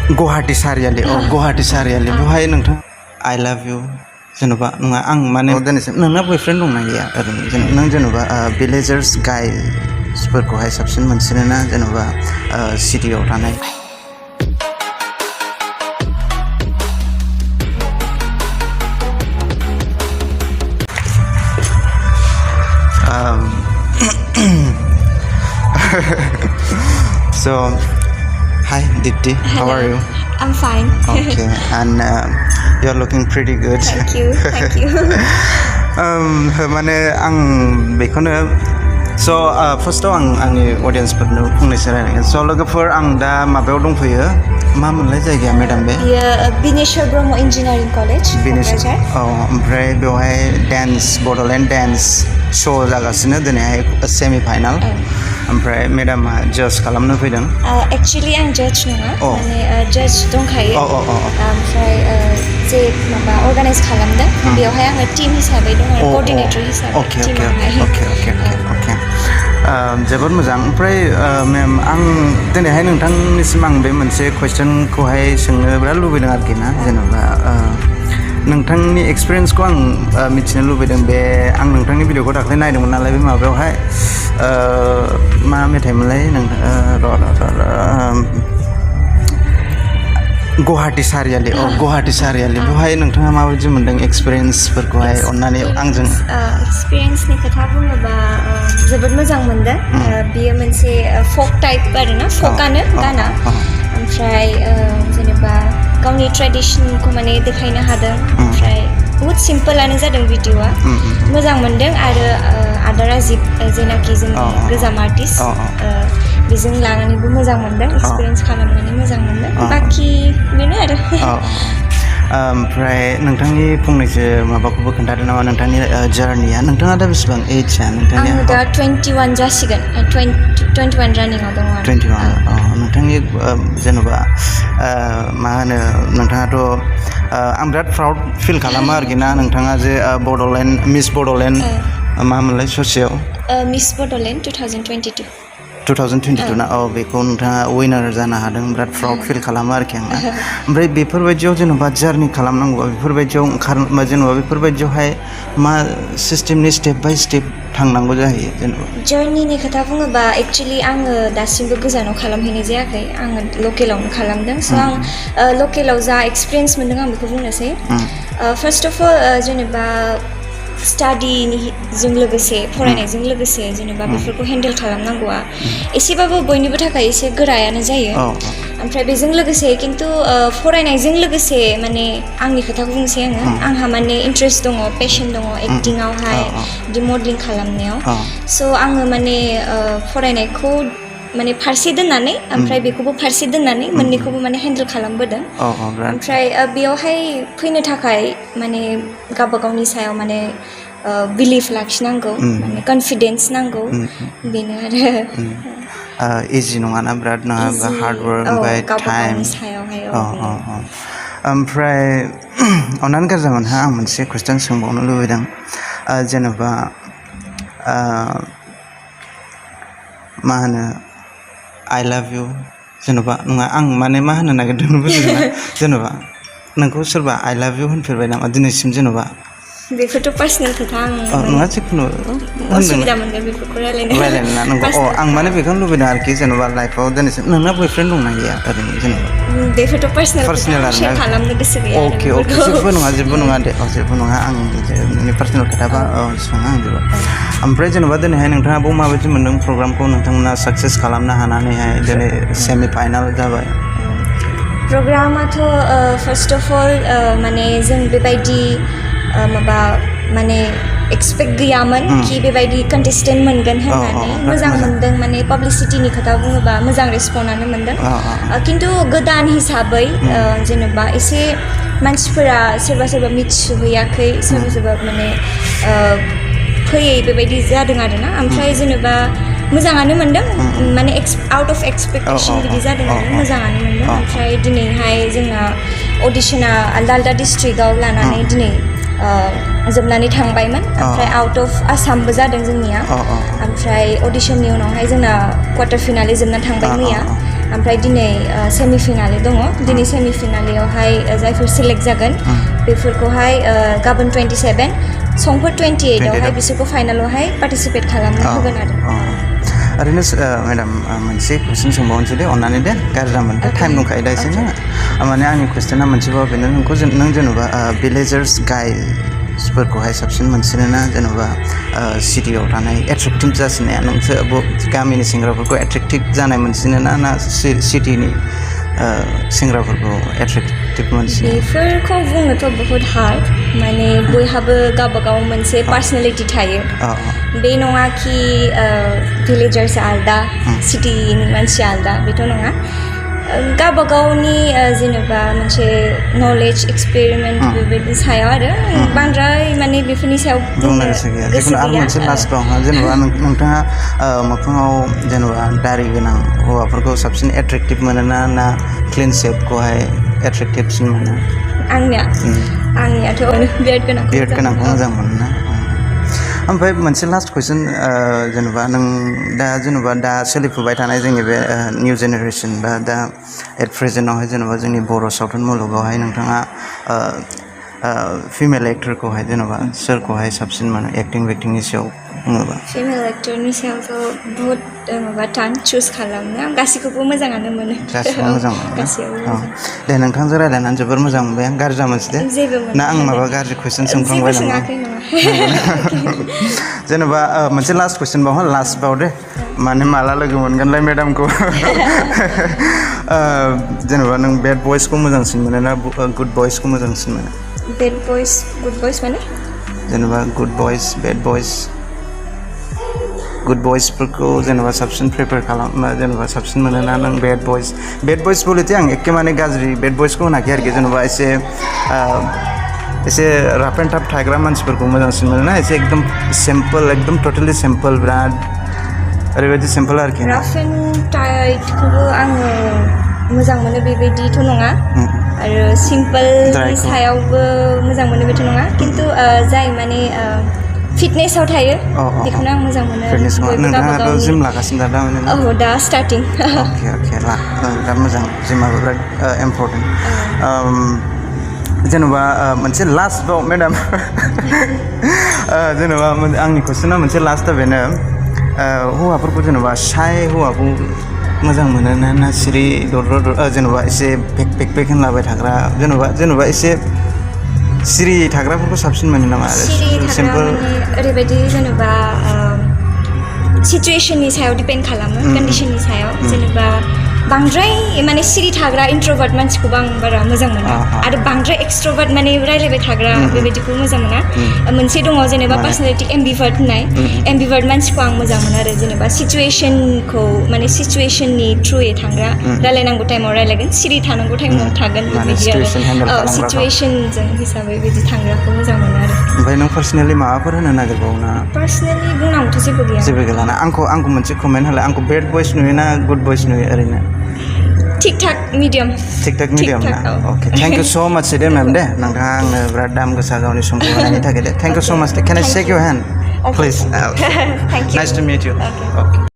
Guwahati Chariali Guwahati Chariali बेवहाय नोंथां I love you जेनेबा नङा आं माने दिनैसिम नोंना बयफ्रेन्ड दंना गैया ओरैनो नों जेनेबा भिलेजार्स गाइसफोरखौहाय साबसिन मोनसिनो ना जेनेबा सिटियाव थानाय So, hi Dipti, how are you? I'm fine. Okay, and you're looking pretty good. Thank you. माने आं बेखौनो so फार्स्टआव आंनि अडियन्सफोरनो फंनैसो रायलायगोन so लोगोफोर आं दा माबायाव दंफैयो मा मोनलाय जायगाया मेडाम बे बिनेश्वर ब्रह्म इन्जिनियारिं कलेज ओमफ्राय बेवहाय डान्स बड'लेण्ड डान्स श' जागासिनो दिनैहाय सेमि फाइनाल ओमफ्राय मेडामा जाज खालामनो फैदों एक्चुअलि आं जाज नङा माने जाज दंखायो ओमफ्राय जे माबा अर्गानाइज खालामदों बेवहाय आङो टीम हिसाबै दङ क'र्डिनेटर हिसाबै अके जोबोद मोजां ओमफ्राय मेम आं दिनैहाय नोंथांनिसिम आं बे मोनसे कुइसनखौहाय सोंनो बिराद लुबैदों आरोखि ना जेनेबा नोंथांनि एक्सपिरियेन्सखौ आं मिथिनो लुबैदों बे आं नोंथांनि भिडिअखौ दाख्लै नायदोंमोन नालाय बे माबायावहाय मा मेथाइमोनलाय Guwahati Chariali Guwahati Chariali बेवहाय नोंथाङा माबायदि मोनदों एक्सपिरियेन्सफोरखौहाय अन्नानै आंजों एक्सपिरियेन्सनि खोथा बुङोबा जोबोद मोजां मोनदों बियो मोनसे फक टाइप आरोना फकआनो गाना ओमफ्राय जेनेबा गावनि ट्रेडिसनखौ माने देखायनो हादों ओमफ्राय बहुत सिम्पोलानो जादों भिडिअआ मोजां मोनदों आरो आदा राजिब जेनाखि जोंनि गोजाम आर्टिस्ट बेजों लानानैबो मोजां मोनदों एक्सपिरियेन्स खालामनानै मोजां मोनदों बाखि बेनो आरो ओमफ्राय नोंथांनि फंनैसो माबाखौबो खोन्थादो नामा नोंथांनि जार्निया नोंथाङा दा बेसेबां एजआ नोंथांनि आं दा 21 जासिगोन 21 रानिंआव दङ आरो 21 नोंथांनि जेनेबा मा होनो नोंथाङाथ' आं बिराद प्राउड फिल खालामो आरोखि ना नोंथाङा जे बड'लेण्ड मिस बड'लेण्ड मा मोनलाय ससेयाव मिस बड'लेण्ड 2022 ना बेखौ नोंथाङा विनार जानो हादों बिराद प्राउड फिल खालामो आरोखि आं ओमफ्राय बेफोरबायदियाव जेनेबा जार्नि खालामनांगौ बेफोरबायदियाव जेनेबा बेफोरबायदियावहाय मा सिस्टेमनि स्टेप बाय स्टेप थांनांगौ जाहैयो जेनेबा जार्निनि खोथा बुङोबा एक्चुअलि आङो दासिमबो गोजानाव खालामहैनाय जायाखै आङो लकेलावनो खालामदों स' आं लकेलाव जा एक्सपिरियेन्स मोनदों आं बेखौ बुंनोसै फार्स्ट अफ अल जेनेबा स्टाडिजों लोगोसे फरायनायजों लोगोसे जेनेबा बेफोरखौ हेन्डेल खालामनांगौआ एसेबाबो बयनिबो थाखाय एसे गोरायानो जायो ओमफ्राय बेजों लोगोसे खिन्थु फरायनायजों लोगोसे माने आंनि खोथाखौ बुंसै आङो आंहा माने इन्ट्रेस्ट दङ पेशन दङ एक्टिंआवहाय बिदि मडेलिं खालामनायाव स' आङो माने फरायनायखौ माने फारसे दोननानै ओमफ्राय बेखौबो फारसे दोननानै मोननैखौबो माने हेन्डेल खालामबोदों ओमफ्राय बेयावहाय फैनो थाखाय माने गावबा गावनि सायाव माने बिलिफ लाखिनांगौ माने कनफिडेन्स नांगौ बेनो आरो इजि नङाना बिराद नङा हार्ड वर्क ओमफ्राय टाइम ओमफ्राय अन्नानै गाज्रि मोनहा आं मोनसे कुइसन सोंबावनो लुबैदों जेनेबा मा होनो I love you जेनेबा नङा आं माने मा होनो नागिरदों बुजिदोंना जेनेबा नोंखौ सोरबा I love you होनफेरबाय नामा दिनैसिम जेनेबा बेफोरथ' पार्सनेल खोथा नङा जिखुनु असुबिदा मोनगोन बेफोरखौ रायलायनो नंगौ आं माने बेखौनो लुबैदों आरोखि जेनेबा लाइफआव दिनैसिम नोंना बयफ्रेन्ड दंना गैया ओरैनो जेनेबा बेफोरथ' पार्सनेल शेयार खालामनो गोसो गैया अके जेबो नङा दे जेबो नङा आं नोंनि पार्सनेल खोथाबा सोङा आं जेबो ओमफ्राय जेनेबा दिनैहाय नोंथाङाबो माबायदि मोनदों प्रग्रामखौ नोंथांमोना साक्सेस खालामनो हानानैहाय दिनै सेमि फाइनाल जाबाय प्रग्रामाथ' फार्स्ट अफ अल माने जों बेबायदि माबा माने एक्सपेक्ट गैयामोन कि बेबायदि कन्टेस्टेन्ट मोनगोन होननानै मोजां मोनदों माने पाब्लिसिटिनि खोथा बुङोबा मोजां रेसपन्डआनो मोनदों खिन्थु गोदान हिसाबै जेनेबा एसे मानसिफोरा सोरबा मिथिहैयाखै सोरबा माने फैयै बेबायदि जादों आरोना ओमफ्राय जेनेबा मोजाङानो मोनदों माने आउट अफ एक्सपेक्टेसन बिदि जादों आरो मोजाङानो मोनदों ओमफ्राय दिनैहाय जोंना अडिशना आलदा डिस्ट्रिक्टआव लानानै दिनै जोबनानै थांबायमोन ओमफ्राय आउट अफ आसामबो जादों जोंनिया ओमफ्राय अडिशननि उनावहाय जोंना क्वार्टार फिनाले जोबनानै थांबाय मैया ओमफ्राय दिनै सेमि फिनाले दङ दिनै सेमि फिनालेयावहाय जायफोर सिलेक्ट जागोन बेफोरखौहाय गाबोन 27 समफोर 28 आवहाय बिसोरखौ फाइनालावहाय पार्टिसिपेट खालामनो होगोन आरो ओरैनो मेडाम मोनसे कुइसन सोंबावनोसै दे अननानै दे गाज्रि दामोन टाइम दंखायो दा एसे ना माने आंनि कुइसना मोनसेबाव बेनो नों जेनेबा भिलेजार्स गाइड्सफोरखौहाय साबसिन मोनसिनो ना जेनेबा सिटियाव थानाय एट्रेक्टिभ जासिनाया नोंसोर गामिनि सेंग्राफोरखौ एट्रेक्टिभ जानाय मोनसिनो ना सिटिनि सेंग्राफोरखौ एट्रेक्टिभ मोनसिनो बेफोरखौ बुंनोथ' बहुत हार्ड माने बयहाबो गावबागाव मोनसे पार्सनेलिटि थायो बे नङा कि भिलेजार्स आलदा सिटिनि मानसि आलदा बेथ' नङा गावबागावनि जेनेबा मोनसे नलेज एक्सपेरिमेन्ट बेबायदि सायाव आरो बांद्राय माने बेफोरनि सायाव बुंनो गोसो गैया जिखुनु आरो मोनसे लास्टआव जेनेबा नोंथाङा मोखाङाव जेनेबा दारि गोनां हौवाफोरखौ साबसिन एट्रेक्टिभ मोनोना ना क्लिन शेभखौहाय एट्रेक्टिभसिन मोनो आंनियाथ' बिराद गोनांखौ मोजां मोनोना ओमफ्राय मोनसे लास्ट कुइसन जेनेबा नों दा सोलिफुबाय थानाय जोंनि बे निउ जेनेरेसन बा दा एट प्रेजेन्टआवहाय जेनेबा जोंनि बर' सावथुन मुलुगावहाय नोंथाङा फिमेल एक्टरखौहाय जेनेबा सोरखौहाय साबसिन मोनो एक्टिंनि सायाव बुङोबा फिमेल एक्टरनि सायावथ' बहुत माबा टान चुज खालामनो आं गासैखौबो मोजाङानो मोनो गासिबो मोजां मोनो दे नोंथांजों रायज्लायनानै जोबोर मोजां मोनबाय आं गाज्रि जामोनसै दे ना आं माबा गाज्रि कुइसन सोंफ्लांबाय नामा जेनेबा मोनसे लास्ट कुइसन बाव लास्टबाव दे माने माला लोगो मोनगोनलाय मेडामखौ जेनेबा नों बेड बयसखौ मोजांसिन मोनो ना गुड बयसखौ मोजांसिन मोनो बेड बयस गुड बयस माने जेनेबा गुड बयस बेड बयस गुड बयसफोरखौ जेनेबा साबसिन प्रिफार खालाम जेनेबा साबसिन मोनोना नों बेड बयस बोलते आं एखे माने गाज्रि बेड बयसखौ होनाखै आरोखि जेनेबा एसे राफ एन्ड टाफ थाग्रा मानसिफोरखौ मोजांसिन मोनोना एसे एकदम सिम्पल एकदम टटेलि सिम्पल बिराद ओरैबायदि सिम्पल आरोखि राफ एन्ड टाइटखौबो आङो मोजां मोनो बेबायदिथ' नङा आरो सिम्पलनि सायावबो मोजां मोनो बेथ' नङा खिन्थु जाय माने फिटनेसआव थायो बेखौनो आं मोजां मोनो नोंथाङाथ' जिम लागासिनो दा दा स्टार्टिं अके दा मोजां जिमाबो बिराद इम्परटेन्ट जेनेबा मोनसे लास्टआव मेडाम जेनेबा आंनि कुइसना मोनसे लास्टआ बेनो हौवाफोरखौ जेनेबा शाय हौवाखौ मोजां मोनो ना सिरि दर जेनेबा एसे पेक होनलाबाय थाग्रा जेनेबा एसे सिरि थाग्राफोरखौ साबसिन मोनो नामा सिम्पल ओरैबायदि जेनेबा सिचुएसननि सायाव डिपेन्ड खालामो कन्डिसननि सायाव जेनेबा बांद्राय माने सिरि थाग्रा इन्ट्रोभार्ट मानसिखौबो आं बारा मोजां मोना आरो बांद्राय एक्सट्रोभार्ट माने रायलायबाय थाग्रा बेबायदिखौ मोजां मोना मोनसे दङ जेनेबा पार्सनेलिटि एम्बिभार्ट होननाय एम्बिभार्ट मानसिखौ आं मोजां मोनो आरो जेनेबा सिचुएसनखौ माने सिचुएसननि थ्रुयै थांग्रा रायलायनांगौ टाइमाव रायलायगोन सिरि थानांगौ टाइमाव थागोन बेबायदि आरो सिचुएसनजों हिसाबै बिदि थांग्राखौ मोजां मोनो आरो ओमफ्राय नों पार्सनेलि माबाफोर होनो नागिरबावो ना पार्सनेलि बुंनांगौथ' जेबो गैया ना आंखौ मोनसे कमेन्ट होलाय आंखौ बेड बयस नुयो ना गुड बयस नुयो ओरैनो ठीक ठाक मिडियाम ना okay thank you so much दे मैम दे नोंथाङा आंनो बिराद दाम गोसा गावनि समखौ होनायनि थाखाय दे थैंक यू सो मच दे can I shake your hand please thank you nice to meet you okay